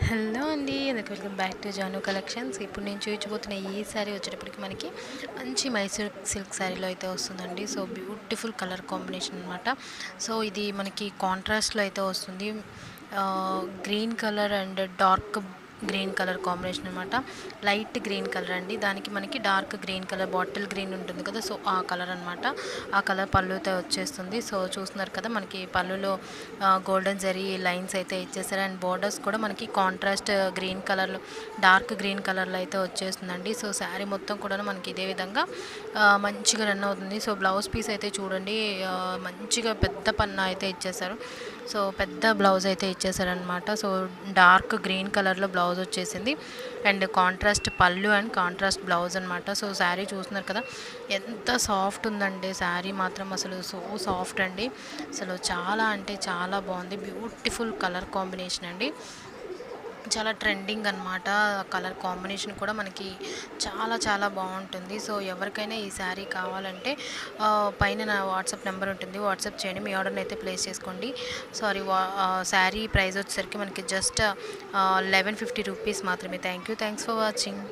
Hello అండి. Welcome back to Janu collections. ఇప్పుడు నేను చూపించబోతున్న ఈ శారీ వచ్చేటప్పటికి మనకి మంచి మైసూర్ సిల్క్ శారీలో అయితే వస్తుందండి. సో బ్యూటిఫుల్ కలర్ కాంబినేషన్ అనమాట. సో ఇది మనకి కాంట్రాస్ట్లో అయితే వస్తుంది. Green colour and dark green colour combination అనమాట. లైట్ గ్రీన్ కలర్ అండి. దానికి మనకి dark green colour bottle green ఉంటుంది కదా, సో ఆ కలర్ అనమాట. ఆ కలర్ పళ్ళుతో వచ్చేస్తుంది. సో చూస్తున్నారు కదా, మనకి పళ్ళులో గోల్డెన్ జరీ లైన్స్ అయితే ఇచ్చేసారు. అండ్ బోర్డర్స్ కూడా మనకి కాంట్రాస్ట్ గ్రీన్ కలర్లో, డార్క్ గ్రీన్ కలర్లో అయితే వచ్చేస్తుందండి. సో శారీ మొత్తం కూడా మనకి ఇదే విధంగా మంచిగా రన్ అవుతుంది. సో బ్లౌజ్ పీస్ అయితే చూడండి, మంచిగా పెద్ద పన్నా అయితే ఇచ్చేసారు. సో పెద్ద బ్లౌజ్ అయితే ఇచ్చేసారనమాట. సో డార్క్ గ్రీన్ కలర్లో బ్లౌజ్ వచ్చేసింది. అండ్ కాంట్రాస్ట్ పళ్ళు అండ్ కాంట్రాస్ట్ బ్లౌజ్ అనమాట. సో శారీ చూస్తున్నారు కదా, ఎంత సాఫ్ట్ ఉందండి శారీ మాత్రం, అసలు సో సాఫ్ట్ అండి. అసలు చాలా అంటే చాలా బాగుంది. బ్యూటిఫుల్ కలర్ కాంబినేషన్ అండి. చాలా ట్రెండింగ్ అనమాట. కలర్ కాంబినేషన్ కూడా మనకి చాలా చాలా బాగుంటుంది. సో ఎవరికైనా ఈ శారీ కావాలంటే పైన నా వాట్సాప్ నెంబర్ ఉంటుంది, వాట్సాప్ చేయండి. మీ ఆర్డర్ని అయితే ప్లేస్ చేసుకోండి. శారీ ప్రైస్ వచ్చేసరికి మనకి జస్ట్ 1150 రూపీస్ మాత్రమే. Thanks for watching.